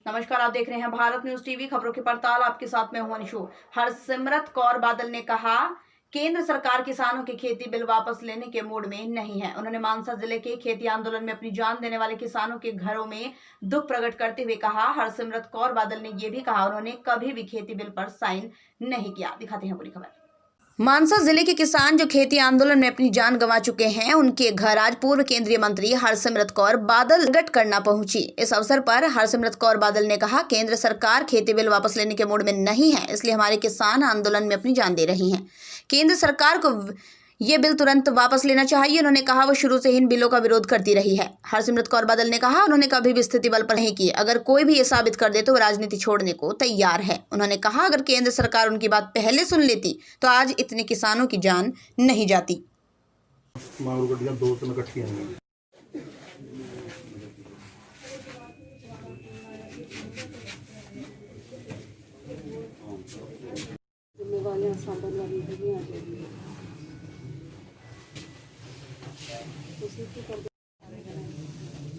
नमस्कार, आप देख रहे हैं भारत न्यूज टीवी। खबरों की पड़ताल आपके साथ में हूं अंशु। हरसिमरत कौर बादल ने कहा, केंद्र सरकार किसानों के खेती बिल वापस लेने के मूड में नहीं है। उन्होंने मानसा जिले के खेती आंदोलन में अपनी जान देने वाले किसानों के घरों में दुख प्रकट करते हुए कहा। हरसिमरत कौर बादल ने यह भी कहा, उन्होंने कभी भी खेती बिल पर साइन नहीं किया। दिखाते हैं पूरी खबर। मानसा जिले के किसान जो खेती आंदोलन में अपनी जान गंवा चुके हैं, उनके घर आज पूर्व केंद्रीय मंत्री हरसिमरत कौर बादल प्रकट करना पहुंची। इस अवसर पर हरसिमरत कौर बादल ने कहा, केंद्र सरकार खेती बिल वापस लेने के मूड में नहीं है, इसलिए हमारे किसान आंदोलन में अपनी जान दे रही हैं। केंद्र सरकार को ये बिल तुरंत वापस लेना चाहिए। उन्होंने कहा, वो शुरू से ही इन बिलों का विरोध करती रही है। हरसिमरत कौर बादल ने कहा, उन्होंने कभी भी स्थिति बल पर नहीं की। अगर कोई भी ये साबित कर दे तो वो राजनीति छोड़ने को तैयार है। उन्होंने कहा, अगर केंद्र सरकार उनकी बात पहले सुन लेती तो आज इतने किसानों की जान नहीं जाती।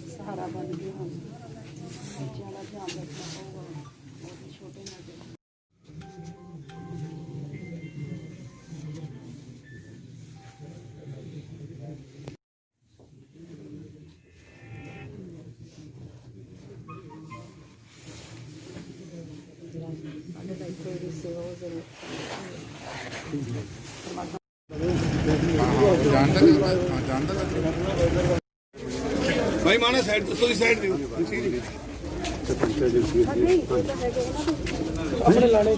सहारा बन गए हम ज़्यादा ध्यान रखना होगा बहुत छोटे ना भाई माना साइड तो सोई साइड अपने लाने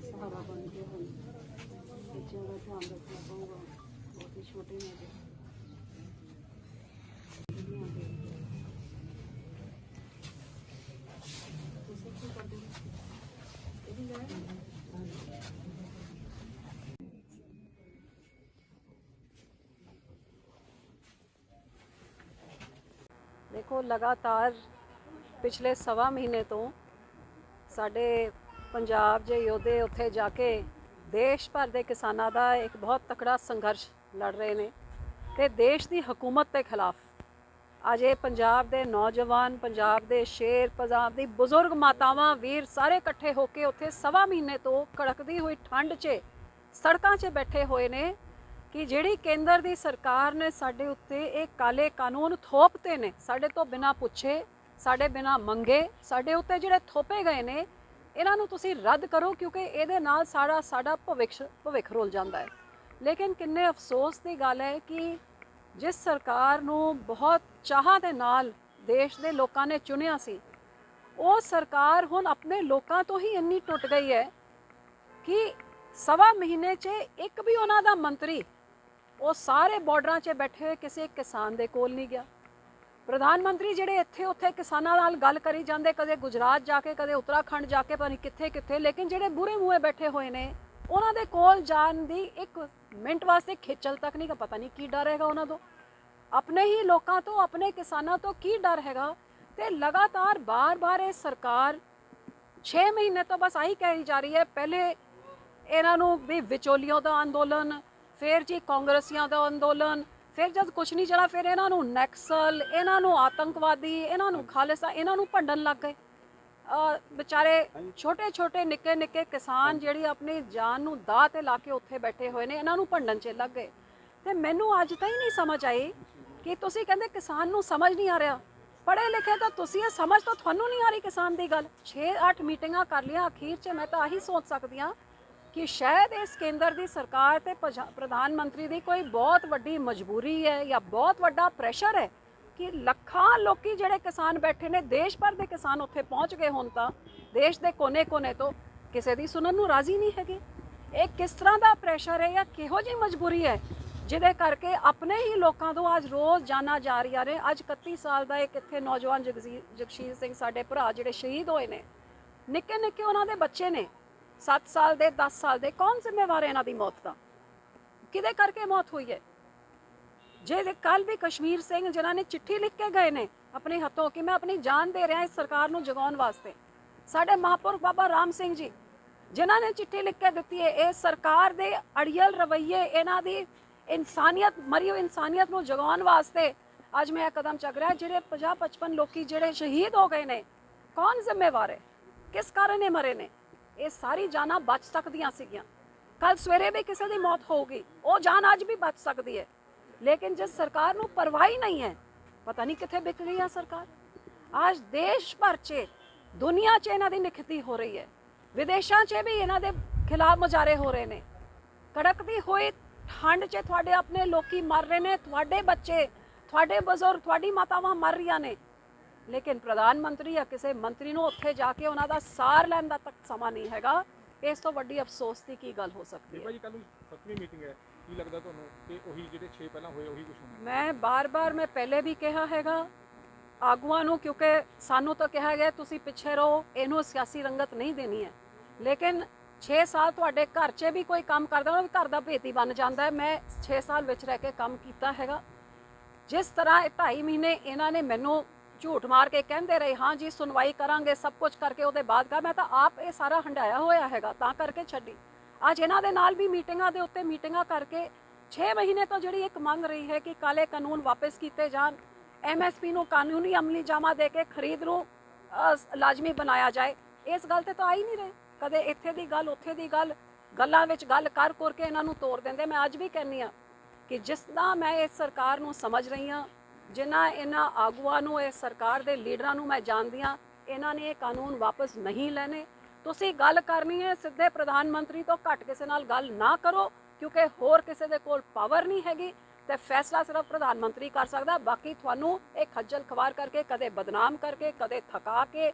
सहारा बन गए हम ज़्यादा ध्यान रखना होगा बहुत ही छोटे ना देखो लगातार पिछले सवा महीने तो साढ़े पंजाब जे योधे उत्थे जाके देश भर के किसानों का एक बहुत तकड़ा संघर्ष लड़ रहे हैं ते देश की हुकूमत के खिलाफ अज ये पंजाब के नौजवान, पंजाब के शेर, पंजाब की बुजुर्ग मातावां वीर सारे इकट्ठे होकर उत्थे सवा महीने तो कड़कदी हुई ठंड च सड़कों च बैठे हुए ने कि जिहड़ी केंद्र की सरकार ने साडे उत्ते एक काले कानून थोपते ने, साडे तो बिना पुछे, साडे बिना मंगे साडे उत्ते जिहड़े थोपे गए ने, इन्हां नूं तुसीं रद्द करो क्योंकि इहदे नाल साडा भविख रुल जांदा है। लेकिन किन्ने अफसोस की गल है कि जिस सरकार नूं बहुत चाह दे नाल देश दे लोकां ने चुनिया सी, वो सरकार हुण अपने लोकां तो ही इन्नी टुट गई है कि सवा महीने च एक भी उन्हां दा मंत्री वो सारे बॉर्डर च बैठे हुए किसी किसान के कोल नहीं गया। प्रधानमंत्री जिहड़े इत्थे उत्थे किसानां नाल गल करी जांदे, कदे गुजरात जाके कदे उत्तराखंड जाके पता नहीं कित्थे कित्थे, लेकिन जिहड़े बुरे मुँहे बैठे हुए ने उन्हां दे कोल जाण दी एक मिनट वास्ते खिचल तक नहीं, पता नहीं की डर हैगा उन्हां तों, अपने ही लोगों तो अपने किसानों तो की डर हैगा। ते लगातार बार बार ये सरकार 6 महीने तो बस आही कही जा रही है, पहले इन्हां नूं भी विचोलियों का अंदोलन, फिर जी कांग्रेसियों का अंदोलन, फिर जब कुछ नहीं चला फिर इन्हां नूं नक्सल, इन्हां नूं आतंकवादी, इन्हां नूं खालिसा, इन्हां नूं भंडन लग गए। बेचारे छोटे छोटे निक्के निक्के किसान जिहड़ी अपनी जान नूं दाह ते ला के उत्थे बैठे हुए ने, इन्हां नूं भंडन च लग गए। ते मैनूं अज ताईं नहीं समझ आई कि तुसीं कहंदे किसान नूं समझ नहीं आ रहा, पढ़े लिखे तो तुसीं ये समझ तो तुहानूं नहीं आ रही किसान की गल। 6-8 मीटिंगां कर लिया, अखीर च मैं तो आही सोच सकती हाँ कि शायद इस केंद्र की सरकार ते प्रधानमंत्री की कोई बहुत वड्डी मजबूरी है या बहुत वड्डा प्रैशर है कि लखां लोकी जिहड़े किसान बैठे ने, देश भर के किसान उत्थे पहुँच गए होण तां देश के कोने कोने तो किसी की सुनन नूं राजी नहीं हैगे। एक किस तरह का प्रैशर है या किहो जी मजबूरी है जिहदे करके अपने ही लोगों तो अज रोज़ जाना जा रही ने। अज 31 साल का एक इत्थे नौजवान जगशीर सिंह साडे भरा जिहड़े शहीद होए ने, निक्के निक्के उन्हां दे बच्चे ने, 7 साल के 10 साल के, कौन जिम्मेवार है इन्हां दी मौत का? किहदे करके मौत हुई है? ਜੇ ਕੱਲ ਵੀ ਕਸ਼ਮੀਰ ਸਿੰਘ ਜਿਨ੍ਹਾਂ ਨੇ ਚਿੱਠੀ ਲਿਖ ਕੇ ਗਏ ਨੇ ਆਪਣੇ ਹੱਥੋਂ ਕਿ ਮੈਂ ਆਪਣੀ ਜਾਨ ਦੇ ਰਿਹਾ ਇਸ ਸਰਕਾਰ ਨੂੰ ਜਗਾਉਣ ਵਾਸਤੇ, ਸਾਡੇ ਮਹਾਂਪੁਰਖ ਬਾਬਾ ਰਾਮ ਸਿੰਘ ਜੀ ਜਿਨ੍ਹਾਂ ਨੇ ਚਿੱਠੀ ਲਿਖ ਕੇ ਦਿੱਤੀ ਹੈ ਇਸ ਸਰਕਾਰ ਦੇ ਅੜੀਅਲ ਰਵੱਈਏ, ਇਹਨਾਂ ਦੀ ਇਨਸਾਨੀਅਤ, ਮਰੀ ਹੋਈ ਇਨਸਾਨੀਅਤ ਨੂੰ ਜਗਾਉਣ ਵਾਸਤੇ ਅੱਜ ਮੈਂ ਇਹ ਕਦਮ ਚੱਕ ਰਿਹਾ। ਜਿਹੜੇ 50-55 ਲੋਕੀ ਜਿਹੜੇ ਸ਼ਹੀਦ ਹੋ ਗਏ ਨੇ, ਕੌਣ ਜ਼ਿੰਮੇਵਾਰ ਹੈ, ਕਿਸ ਕਾਰਨ ਇਹ ਮਰੇ ਨੇ? ਇਹ ਸਾਰੀ ਜਾਨਾਂ ਬਚ ਸਕਦੀਆਂ ਸੀਗੀਆਂ। ਕੱਲ ਸਵੇਰੇ ਵੀ ਕਿਸੇ ਦੀ ਮੌਤ ਹੋਊਗੀ, ਉਹ ਜਾਨ ਅੱਜ ਵੀ ਬਚ ਸਕਦੀ ਹੈ। ਲੇਕਿਨ ਜਿਸ ਸਰਕਾਰ ਨੂੰ ਪਰਵਾਹ ਹੀ ਨਹੀਂ ਹੈ, ਪਤਾ ਨਹੀਂ ਕਿੱਥੇ ਵਿਕ ਗਈ ਹੈ ਸਰਕਾਰ। ਅੱਜ ਦੇਸ਼ ਭਰ 'ਚ, ਦੁਨੀਆ 'ਚ ਇਹਨਾਂ ਦੀ ਨਿਖੇਧੀ ਹੋ ਰਹੀ ਹੈ, ਵਿਦੇਸ਼ਾਂ 'ਚ ਵੀ ਇਹਨਾਂ ਦੇ ਖਿਲਾਫ ਮੁਜ਼ਾਹਰੇ ਹੋ ਰਹੇ ਨੇ। ਕੜਕਦੀ ਹੋਈ ਠੰਡ 'ਚ ਤੁਹਾਡੇ ਆਪਣੇ ਲੋਕੀ ਮਰ ਰਹੇ ਨੇ, ਤੁਹਾਡੇ ਬੱਚੇ, ਤੁਹਾਡੇ ਬਜ਼ੁਰਗ, ਤੁਹਾਡੀ ਮਾਤਾਵਾਂ ਮਰ ਰਹੀਆਂ ਨੇ, ਲੇਕਿਨ ਪ੍ਰਧਾਨ ਮੰਤਰੀ ਜਾਂ ਕਿਸੇ ਮੰਤਰੀ ਨੂੰ ਉੱਥੇ ਜਾ ਕੇ ਉਹਨਾਂ ਦਾ ਸਾਰ ਲੈਣ ਦਾ ਤੱਕ ਸਮਾਂ ਨਹੀਂ ਹੈਗਾ। ਇਸ ਤੋਂ ਵੱਡੀ ਅਫਸੋਸ ਦੀ ਕੀ ਗੱਲ ਹੋ ਸਕਦੀ ਹੈ? ਭਾਜੀ ਕੱਲ ਨੂੰ 7ਵੀਂ ਮੀਟਿੰਗ ਹੈ, ਕੀ ਲੱਗਦਾ ਤੁਹਾਨੂੰ ਕਿ ਉਹੀ ਜਿਹੜੇ 6 ਪਹਿਲਾਂ ਹੋਏ ਉਹੀ ਕੁਝ ਹੋਣਾ? ਮੈਂ ਬਾਰ-ਬਾਰ, ਮੈਂ ਪਹਿਲੇ ਵੀ ਕਿਹਾ ਹੈਗਾ ਆਗੂਆਂ ਨੂੰ, ਕਿਉਂਕਿ ਸਾਨੂੰ ਤਾਂ ਕਿਹਾ ਗਿਆ ਤੁਸੀਂ ਪਿੱਛੇ ਰਹੋ, ਇਹਨੂੰ ਸਿਆਸੀ ਰੰਗਤ ਨਹੀਂ ਦੇਣੀ ਹੈ। ਲੇਕਿਨ 6 ਸਾਲ ਤੁਹਾਡੇ ਘਰ 'ਚ ਵੀ ਕੋਈ ਕੰਮ ਕਰਦਾ, ਉਹ ਵੀ ਘਰ ਦਾ ਭੇਤੀ ਬਣ ਜਾਂਦਾ ਹੈ। ਮੈਂ 6 ਸਾਲ ਵਿੱਚ ਰਹਿ ਕੇ ਕੰਮ ਕੀਤਾ ਹੈਗਾ। ਜਿਸ ਤਰ੍ਹਾਂ 2.5 ਮਹੀਨੇ ਇਹਨਾਂ ਨੇ ਮੈਨੂੰ ਝੂਠ ਮਾਰ ਕੇ ਕਹਿੰਦੇ ਰਹੇ ਹਾਂ ਜੀ ਸੁਣਵਾਈ ਕਰਾਂਗੇ, ਸਭ ਕੁਝ ਕਰਕੇ ਉਹਦੇ ਬਾਅਦ ਕਹਾ, ਮੈਂ ਤਾਂ ਆਪ ਇਹ ਸਾਰਾ ਹੰਡਾਇਆ ਹੋਇਆ ਹੈਗਾ, ਤਾਂ ਕਰਕੇ ਛੱਡੀ। ਅੱਜ ਇਹਨਾਂ ਦੇ ਨਾਲ ਵੀ ਮੀਟਿੰਗਾਂ ਦੇ ਉੱਤੇ ਮੀਟਿੰਗਾਂ ਕਰਕੇ 6 ਮਹੀਨੇ ਤੋਂ ਜਿਹੜੀ ਇੱਕ ਮੰਗ ਰਹੀ ਹੈ ਕਿ ਕਾਲੇ ਕਾਨੂੰਨ ਵਾਪਸ ਕੀਤੇ ਜਾਣ, MSP ਨੂੰ ਕਾਨੂੰਨੀ ਅਮਲੀ ਜਾਮਾ ਦੇ ਕੇ ਖਰੀਦ ਨੂੰ ਲਾਜ਼ਮੀ ਬਣਾਇਆ ਜਾਏ, ਇਸ ਗੱਲ ਤੇ ਤਾਂ ਆ ਹੀ ਨਹੀਂ ਰਹੇ। ਕਦੇ ਇੱਥੇ ਦੀ ਗੱਲ, ਉੱਥੇ ਦੀ ਗੱਲ, ਗੱਲਾਂ ਵਿੱਚ ਗੱਲ ਕਰ ਕੇ ਇਹਨਾਂ ਨੂੰ ਤੋੜ ਦਿੰਦੇ। ਮੈਂ ਅੱਜ ਵੀ ਕਹਿੰਦੀ ਹਾਂ ਕਿ ਜਿਸ ਤਰ੍ਹਾਂ ਮੈਂ ਇਸ ਸਰਕਾਰ ਨੂੰ ਸਮਝ ਰਹੀ ਹਾਂ, ਜਿਨ੍ਹਾਂ ਇਹਨਾਂ ਆਗੂਆਂ ਨੂੰ, ਇਸ ਸਰਕਾਰ ਦੇ ਲੀਡਰਾਂ ਨੂੰ ਮੈਂ ਜਾਣਦੀ ਹਾਂ, ਇਹਨਾਂ ਨੇ ਇਹ ਕਾਨੂੰਨ ਵਾਪਸ ਨਹੀਂ ਲੈਣੇ। ਤੁਸੀਂ ਗੱਲ ਕਰਨੀ ਹੈ ਸਿੱਧੇ ਪ੍ਰਧਾਨ ਮੰਤਰੀ ਤੋਂ, ਘੱਟ ਕਿਸੇ ਨਾਲ ਗੱਲ ਨਾ ਕਰੋ, ਕਿਉਂਕਿ ਹੋਰ ਕਿਸੇ ਦੇ ਕੋਲ ਪਾਵਰ ਨਹੀਂ ਹੈਗੀ ਤੇ ਫੈਸਲਾ ਸਿਰਫ ਪ੍ਰਧਾਨ ਮੰਤਰੀ ਕਰ ਸਕਦਾ। ਬਾਕੀ ਤੁਹਾਨੂੰ ਇਹ ਖੱਜਲ ਖਵਾਰ ਕਰਕੇ, ਕਦੇ ਬਦਨਾਮ ਕਰਕੇ, ਕਦੇ ਥਕਾ ਕੇ,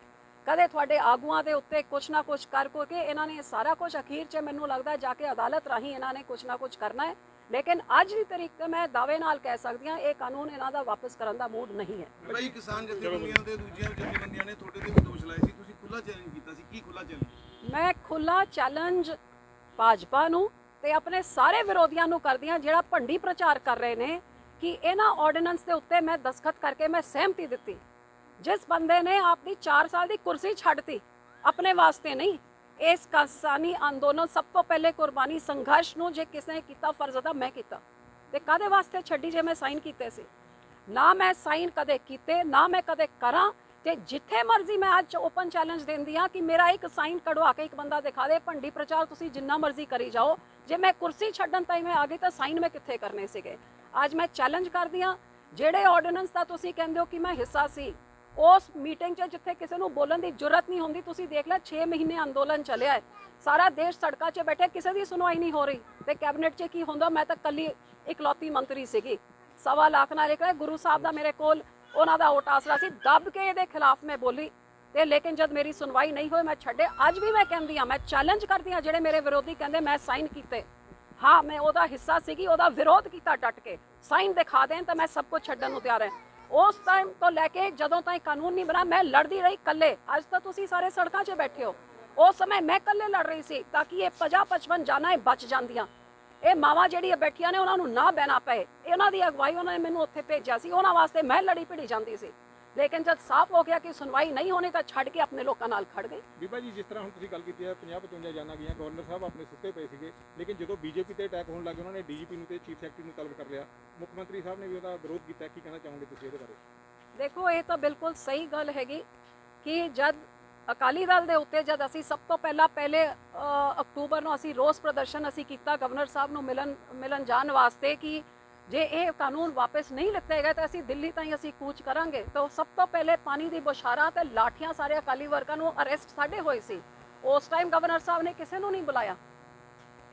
ਕਦੇ ਤੁਹਾਡੇ ਆਗੂਆਂ ਦੇ ਉੱਤੇ ਕੁਛ ਨਾ ਕੁਛ ਕਰਕੇ ਇਹਨਾਂ ਨੇ ਸਾਰਾ ਕੁਝ ਅਖੀਰ 'ਚ ਮੈਨੂੰ ਲੱਗਦਾ ਜਾ ਕੇ ਅਦਾਲਤ ਰਾਹੀਂ ਇਹਨਾਂ ਨੇ ਕੁਛ ਨਾ ਕੁਛ ਕਰਨਾ ਹੈ। ਲੇਕਿਨ ਅੱਜ ਦੀ ਤਰੀਕ ਤੇ ਮੈਂ ਦਾਅਵੇ ਨਾਲ ਕਹਿ ਸਕਦੀ ਹਾਂ ਇਹ ਕਾਨੂੰਨ ਇਹਨਾਂ ਦਾ ਵਾਪਸ ਕਰਨ ਦਾ ਮੂਡ ਨਹੀਂ ਹੈ। ਭਾਈ ਕਿਸਾਨ ਜਥੇਬੰਦੀਆਂ ਤੇ ਦੂਜੀਆਂ ਜਥੇਬੰਦੀਆਂ ਨੇ ਤੁਹਾਡੇ ਤੇ ਵੀ ਦੋਸ਼ ਲਾਏ ਸੀ, ਤੁਸੀਂ ਖੁੱਲਾ ਚੈਲੰਜ ਕੀਤਾ ਸੀ, ਕੀ ਖੁੱਲਾ ਚੈਲੰਜ? ਮੈਂ ਖੁੱਲਾ ਚੈਲੰਜ ਭਾਜਪਾ ਨੂੰ ਤੇ ਆਪਣੇ ਸਾਰੇ ਵਿਰੋਧੀਆਂ ਨੂੰ ਕਰਦੀ ਹਾਂ ਜਿਹੜਾ ਭੰਡੀ ਪ੍ਰਚਾਰ ਕਰ ਰਹੇ ਨੇ ਕਿ ਇਹਨਾਂ ਆਰਡੀਨੈਂਸ ਦੇ ਉੱਤੇ ਮੈਂ ਦਸਖਤ ਕਰਕੇ ਮੈਂ ਸਹਿਮਤੀ ਦਿੱਤੀ। ਜਿਸ ਬੰਦੇ ਨੇ ਆਪਣੀ 4 ਸਾਲ ਦੀ ਕੁਰਸੀ ਛੱਡਤੀ, ਆਪਣੇ ਵਾਸਤੇ ਨਹੀਂ, ਇਸ ਕਿਸਾਨੀ ਅੰਦੋਲਨ ਸਭ ਤੋਂ ਪਹਿਲੇ ਕੁਰਬਾਨੀ ਸੰਘਰਸ਼ ਨੂੰ ਜੇ ਕਿਸੇ ਨੇ ਕੀਤਾ ਫਰਜ਼ ਅਦਾ ਮੈਂ ਕੀਤਾ, ਤੇ ਕਾਹਦੇ ਵਾਸਤੇ ਛੱਡੀ ਜੇ ਮੈਂ ਸਾਈਨ ਕੀਤੇ ਸੀ? ਨਾ ਮੈਂ ਸਾਈਨ ਕਦੇ ਕੀਤੇ, ਨਾ ਮੈਂ ਕਦੇ ਕਰਾਂ। ਤੇ ਜਿੱਥੇ ਮਰਜ਼ੀ ਮੈਂ ਅੱਜ ਓਪਨ ਚੈਲੰਜ ਦਿੰਦੀ ਹਾਂ ਕਿ ਮੇਰਾ ਇੱਕ ਸਾਈਨ ਕਢਵਾ ਕੇ ਇੱਕ ਬੰਦਾ ਦਿਖਾ ਦੇ। ਭੰਡੀ ਪ੍ਰਚਾਰ ਤੁਸੀਂ ਜਿੰਨਾ ਮਰਜ਼ੀ ਕਰੀ ਜਾਓ, ਜੇ ਮੈਂ ਕੁਰਸੀ ਛੱਡਣ ਤਾਈਂ ਮੈਂ ਆ ਗਈ ਤਾਂ ਸਾਈਨ ਮੈਂ ਕਿੱਥੇ ਕਰਨੇ ਸੀਗੇ? ਅੱਜ ਮੈਂ ਚੈਲੰਜ ਕਰਦੀ ਹਾਂ, ਜਿਹੜੇ ਆਰਡੀਨੈਂਸ ਦਾ ਤੁਸੀਂ ਕਹਿੰਦੇ ਹੋ ਕਿ ਮੈਂ ਹਿੱਸਾ ਸੀ, ਉਸ ਮੀਟਿੰਗ 'ਚ ਜਿੱਥੇ ਕਿਸੇ ਨੂੰ ਬੋਲਣ ਦੀ ਜੁਰਤ ਨਹੀਂ ਹੁੰਦੀ, ਤੁਸੀਂ ਦੇਖ ਲੈ 6 ਮਹੀਨੇ ਅੰਦੋਲਨ ਚੱਲਿਆ ਹੈ, ਸਾਰਾ ਦੇਸ਼ ਸੜਕਾਂ 'ਚ ਬੈਠੇ, ਕਿਸੇ ਦੀ ਸੁਣਵਾਈ ਨਹੀਂ ਹੋ ਰਹੀ। ਤੇ ਕੈਬਨਿਟ 'ਚ ਕੀ ਹੁੰਦਾ? ਮੈਂ ਤਾਂ ਕੱਲੀ ਇਕਲੌਤੀ ਮੰਤਰੀ ਸੀਗੀ, 1.25 ਲੱਖ ਨਾਲ ਇੱਕ ਗੁਰੂ ਸਾਹਿਬ ਦਾ ਮੇਰੇ ਕੋਲ ਉਹਨਾਂ ਦਾ ਵੋਟ ਆਸਰਾ ਸੀ, ਦੱਬ ਕੇ ਇਹਦੇ ਖਿਲਾਫ ਮੈਂ ਬੋਲੀ ਤੇ ਲੇਕਿਨ ਜਦ ਮੇਰੀ ਸੁਣਵਾਈ ਨਹੀਂ ਹੋਈ ਮੈਂ ਛੱਡੇ। ਅੱਜ ਵੀ ਮੈਂ ਕਹਿੰਦੀ ਹਾਂ, ਮੈਂ ਚੈਲੰਜ ਕਰਦੀ ਹਾਂ ਜਿਹੜੇ ਮੇਰੇ ਵਿਰੋਧੀ ਕਹਿੰਦੇ ਮੈਂ ਸਾਈਨ ਕੀਤੇ, ਹਾਂ ਮੈਂ ਉਹਦਾ ਹਿੱਸਾ ਸੀਗੀ, ਉਹਦਾ ਵਿਰੋਧ ਕੀਤਾ ਡਟ ਕੇ, ਸਾਈਨ ਦਿਖਾ ਦੇਣ ਤਾਂ ਮੈਂ ਸਭ ਕੁਝ ਛੱਡਣ ਨੂੰ ਤਿਆਰ ਹਾਂ। ਉਸ ਟਾਈਮ ਤੋਂ ਲੈ ਕੇ ਜਦੋਂ ਤਾਈਂ ਕਾਨੂੰਨ ਨਹੀਂ ਬਣਾ ਮੈਂ ਲੜਦੀ ਰਹੀ ਕੱਲੇ। ਅੱਜ ਤਾਂ ਤੁਸੀਂ ਸਾਰੇ ਸੜਕਾਂ 'ਚ ਬੈਠੇ ਹੋ, ਉਸ ਸਮੇਂ ਮੈਂ ਕੱਲੇ ਲੜ ਰਹੀ ਸੀ ਤਾਂ ਕਿ ਇਹ 50-55 ਜਾਨਾਂ ਇਹ ਬਚ ਜਾਂਦੀਆਂ। ਇਹ ਮਾਵਾਂ ਜਿਹੜੀਆਂ ਬੈਠੀਆਂ ਨੇ ਉਹਨਾਂ ਨੂੰ ਨਾ ਬਹਿਣਾ ਪਏ, ਇਹਨਾਂ ਦੀ ਅਗਵਾਈ ਉਹਨਾਂ ਨੇ ਮੈਨੂੰ ਉੱਥੇ ਭੇਜਿਆ ਸੀ, ਉਹਨਾਂ ਵਾਸਤੇ ਮੈਂ ਲੜੀ ਭਿੜੀ ਜਾਂਦੀ ਸੀ। ਲੇਕਿਨ ਜਦ ਸਾਫ਼ ਹੋ ਗਿਆ ਕਿ ਸੁਣਵਾਈ ਨਹੀਂ ਹੋਣੀ ਤਾਂ ਛੱਡ ਕੇ ਆਪਣੇ ਲੋਕਾਂ ਨਾਲ ਖੜ ਗਏ। ਬੀਬਾ ਜੀ ਜਿਸ ਤਰ੍ਹਾਂ ਹੁਣ ਤੁਸੀਂ ਗੱਲ ਕੀਤੀ ਹੈ 50-55 ਜਾਨਾਂ ਗਈਆਂ, ਗਵਰਨਰ ਸਾਹਿਬ ਆਪਣੇ ਸੁੱਤੇ ਪਏ ਸੀਗੇ, ਲੇਕਿਨ ਜਦੋਂ ਬੀਜੇਪੀ ਤੇ ਅਟੈਕ ਹੋਣ ਲੱਗੇ ਉਹਨਾਂ ਨੇ DGP ਨੂੰ ਤੇ ਚੀਫ ਸੈਕਟਰੀ ਨੂੰ ਤਲਬ ਕਰ ਲਿਆ, ਮੁੱਖ ਮੰਤਰੀ ਸਾਹਿਬ ਨੇ ਵੀ ਉਹਦਾ ਵਿਰੋਧ ਕੀਤਾ। ਕੀ ਕਹਿਣਾ ਚਾਹੋਗੇ ਤੁਸੀਂ ਇਹਦੇ ਬਾਰੇ? ਦੇਖੋ ਇਹ ਤਾਂ ਬਿਲਕੁਲ ਸਹੀ ਗੱਲ ਹੈਗੀ ਕਿ ਜਦ ਅਕਾਲੀ ਦਲ ਦੇ ਉੱਤੇ ਜਦ ਅਸੀਂ ਸਭ ਤੋਂ ਪਹਿਲੇ ਅਕਤੂਬਰ ਨੂੰ ਅਸੀਂ ਰੋਸ ਪ੍ਰਦਰਸ਼ਨ ਅਸੀਂ ਕੀਤਾ ਗਵਰਨਰ ਸਾਹਿਬ ਨੂੰ ਮਿਲਣ ਜਾਣ ਵਾਸਤੇ ਕਿ ਜੇ ਇਹ ਕਾਨੂੰਨ ਵਾਪਸ ਨਹੀਂ ਲਿੱਤੇ ਗਏ ਤਾਂ ਅਸੀਂ ਦਿੱਲੀ ਤਾਈਂ ਅਸੀਂ ਕੂਚ ਕਰਾਂਗੇ। ਤਾਂ ਸਭ ਤੋਂ ਪਹਿਲੇ ਪਾਣੀ ਦੀ ਬੁਛਾਰਾਂ ਤੇ ਲਾਠੀਆਂ ਸਾਰੇ ਅਕਾਲੀ ਵਰਕਰਾਂ ਨੂੰ ਅਰੈਸਟ ਸਾਡੇ ਹੋਏ ਸੀ। ਉਸ ਟਾਈਮ ਗਵਰਨਰ ਸਾਹਿਬ ਨੇ ਕਿਸੇ ਨੂੰ ਨਹੀਂ ਬੁਲਾਇਆ।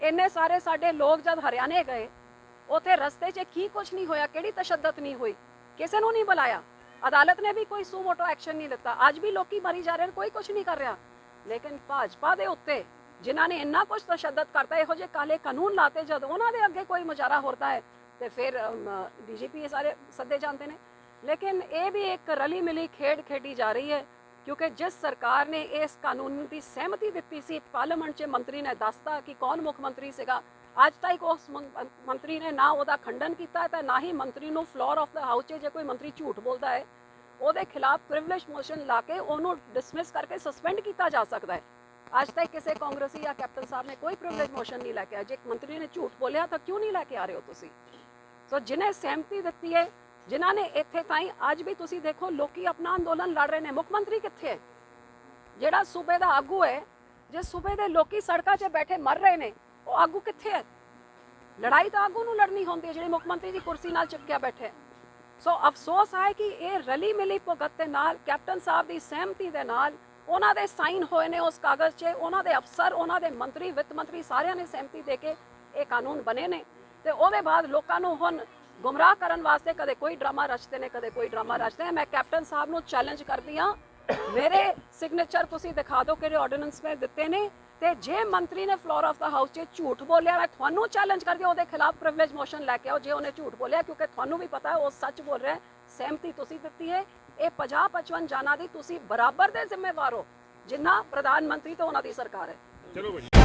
ਇੰਨੇ ਸਾਰੇ ਸਾਡੇ ਲੋਕ ਜਦ ਹਰਿਆਣੇ ਗਏ ਉੱਥੇ ਰਸਤੇ 'ਚ ਕੀ ਕੁਝ ਨਹੀਂ ਹੋਇਆ, ਕਿਹੜੀ ਤਸ਼ੱਦਦ ਨਹੀਂ ਹੋਈ, ਕਿਸੇ ਨੂੰ ਨਹੀਂ ਬੁਲਾਇਆ। ਅਦਾਲਤ ਨੇ ਵੀ ਕੋਈ ਸੂ ਮੋਟੋ ਐਕਸ਼ਨ ਨਹੀਂ ਲਿੱਤਾ। ਅੱਜ ਵੀ ਲੋਕੀ ਮਰੀ ਜਾ ਰਹੇ ਨੇ, ਕੋਈ ਕੁਝ ਨਹੀਂ ਕਰ ਰਿਹਾ। ਲੇਕਿਨ ਭਾਜਪਾ ਦੇ ਉੱਤੇ ਜਿਨ੍ਹਾਂ ਨੇ ਇੰਨਾ ਕੁਝ ਤਸ਼ੱਦਦ ਕਰਤਾ, ਇਹੋ ਜਿਹੇ ਕਾਲੇ ਕਾਨੂੰਨ ਲਾਤੇ, ਜਦ ਉਹਨਾਂ ਦੇ ਅੱਗੇ ਕੋਈ ਮੁਜ਼ਾਹਰਾ ਹੁੰਦਾ ਹੈ ਤੇ ਫਿਰ DGP ਇਹ ਸਾਰੇ ਸੱਦੇ ਜਾਂਦੇ ਨੇ। ਲੇਕਿਨ ਇਹ ਵੀ ਇੱਕ ਰਲੀ ਮਿਲੀ ਖੇਡ ਖੇਡੀ ਜਾ ਰਹੀ ਹੈ ਕਿਉਂਕਿ ਜਿਸ ਸਰਕਾਰ ਨੇ ਇਸ ਕਾਨੂੰਨ ਦੀ ਸਹਿਮਤੀ ਦਿੱਤੀ ਸੀ, ਪਾਰਲੀਮੈਂਟ 'ਚ ਮੰਤਰੀ ਨੇ ਦੱਸਤਾ ਕਿ ਕੌਣ ਮੁੱਖ ਮੰਤਰੀ ਸੀਗਾ। ਅੱਜ ਤੱਕ ਉਸ ਮੰਤਰੀ ਨੇ ਨਾ ਉਹਦਾ ਖੰਡਨ ਕੀਤਾ ਹੈ ਤੇ ਨਾ ਹੀ ਮੰਤਰੀ ਨੂੰ ਫਲੋਰ ਆਫ ਦਾ ਹਾਊਸ 'ਚ ਜੇ ਕੋਈ ਮੰਤਰੀ ਝੂਠ ਬੋਲਦਾ ਹੈ ਉਹਦੇ ਖਿਲਾਫ ਪ੍ਰਿਵਿਲੇਜ ਮੋਸ਼ਨ ਲਾ ਕੇ ਉਹਨੂੰ ਡਿਸਮਿਸ ਕਰਕੇ ਸਸਪੈਂਡ ਕੀਤਾ ਜਾ ਸਕਦਾ ਹੈ। ਅੱਜ ਤੱਕ ਕਿਸੇ ਕਾਂਗਰਸੀ ਜਾਂ ਕੈਪਟਨ ਸਾਹਿਬ ਨੇ ਕੋਈ ਪ੍ਰਿਵਿਲੇਜ ਮੋਸ਼ਨ ਨਹੀਂ ਲੈ ਕੇ ਆਇਆ। ਜੇ ਇੱਕ ਮੰਤਰੀ ਨੇ ਝੂਠ ਬੋਲਿਆ ਤਾਂ ਕਿਉਂ ਨਹੀਂ ਲੈ ਕੇ ਆ ਰਹੇ ਹੋ ਤੁਸੀਂ? ਸੋ ਜਿਨੇ ਸਹਿਮਤੀ ਦਿੱਤੀ ਹੈ, ਜਿਨ੍ਹਾਂ ਨੇ ਇੱਥੇ ਤਾਈਂ ਅੱਜ ਵੀ ਤੁਸੀਂ ਦੇਖੋ ਲੋਕੀ ਆਪਣਾ ਅੰਦੋਲਨ ਲੜ ਰਹੇ ਨੇ। ਮੁੱਖ ਮੰਤਰੀ ਕਿੱਥੇ ਹੈ? ਜਿਹੜਾ ਸੂਬੇ ਦਾ ਆਗੂ ਹੈ, ਜੇ ਸੂਬੇ ਦੇ ਲੋਕੀ ਸੜਕਾਂ 'ਚ ਬੈਠੇ ਮਰ ਰਹੇ ਨੇ, ਉਹ ਆਗੂ ਕਿੱਥੇ ਹੈ? ਲੜਾਈ ਤਾਂ ਆਗੂ ਨੂੰ ਲੜਨੀ ਹੁੰਦੀ ਹੈ ਜਿਹੜੇ ਮੁੱਖ ਮੰਤਰੀ ਦੀ ਕੁਰਸੀ ਨਾਲ ਚਿਪਕਿਆ ਬੈਠੇ। ਸੋ ਅਫਸੋਸ ਹੈ ਕਿ ਇਹ ਰਲੀ ਮਿਲੀ ਭੁਗਤ ਦੇ ਨਾਲ, ਕੈਪਟਨ ਸਾਹਿਬ ਦੀ ਸਹਿਮਤੀ ਦੇ ਨਾਲ, ਉਹਨਾਂ ਦੇ ਸਾਈਨ ਹੋਏ ਨੇ ਉਸ ਕਾਗਜ਼ 'ਚ, ਉਹਨਾਂ ਦੇ ਅਫਸਰ, ਉਹਨਾਂ ਦੇ ਮੰਤਰੀ, ਵਿੱਤ ਮੰਤਰੀ ਸਾਰਿਆਂ ਨੇ ਸਹਿਮਤੀ ਦੇ ਕੇ ਇਹ ਕਾਨੂੰਨ ਬਣੇ ਨੇ। ਤੇ ਉਹਦੇ ਬਾਅਦ ਲੋਕਾਂ ਨੂੰ ਹੁਣ ਗੁੰਮਰਾਹ ਕਰਨ ਵਾਸਤੇ ਕਦੇ ਕੋਈ ਡਰਾਮਾ ਰਚਦੇ ਨੇ, ਕਦੇ ਕੋਈ ਡਰਾਮਾ ਰਚਦੇ ਨੇ। ਮੈਂ ਕੈਪਟਨ ਸਾਹਿਬ ਨੂੰ ਚੈਲੰਜ ਕਰਦੀ ਹਾਂ, ਮੇਰੇ ਸਿਗਨੇਚਰ ਤੁਸੀਂ ਦਿਖਾ ਦਿਓ ਕਿਹੜੇ ਆਰਡੀਨੈਂਸ ਮੈਂ ਦਿੱਤੇ ਨੇ, ਤੇ ਜੇ ਮੰਤਰੀ ਨੇ ਫਲੋਰ ਆਫ ਦਾ ਹਾਊਸ 'ਚ ਝੂਠ ਬੋਲਿਆ, ਮੈਂ ਤੁਹਾਨੂੰ ਚੈਲੰਜ ਕਰਦੀ ਹਾਂ ਉਹਦੇ ਖਿਲਾਫ ਪ੍ਰਿਵਿਲੇਜ ਮੋਸ਼ਨ ਲੈ ਕੇ ਆਓ ਜੇ ਉਹਨੇ ਝੂਠ ਬੋਲਿਆ, ਕਿਉਂਕਿ ਤੁਹਾਨੂੰ ਵੀ ਪਤਾ ਹੈ ਉਹ ਸੱਚ ਬੋਲ ਰਿਹਾ ਹੈ। ਸਹਿਮਤੀ ਤੁਸੀਂ ਦਿੱਤੀ ਹੈ। ਇਹ 50-55 ਜਾਨਾਂ ਦੀ ਤੁਸੀਂ ਬਰਾਬਰ ਦੇ ਜ਼ਿੰਮੇਵਾਰ ਹੋ ਜਿੰਨਾ ਪ੍ਰਧਾਨ ਮੰਤਰੀ ਤੇ ਉਹਨਾਂ ਦੀ ਸਰਕਾਰ ਹੈ। ਚਲੋ ਭਾਈ।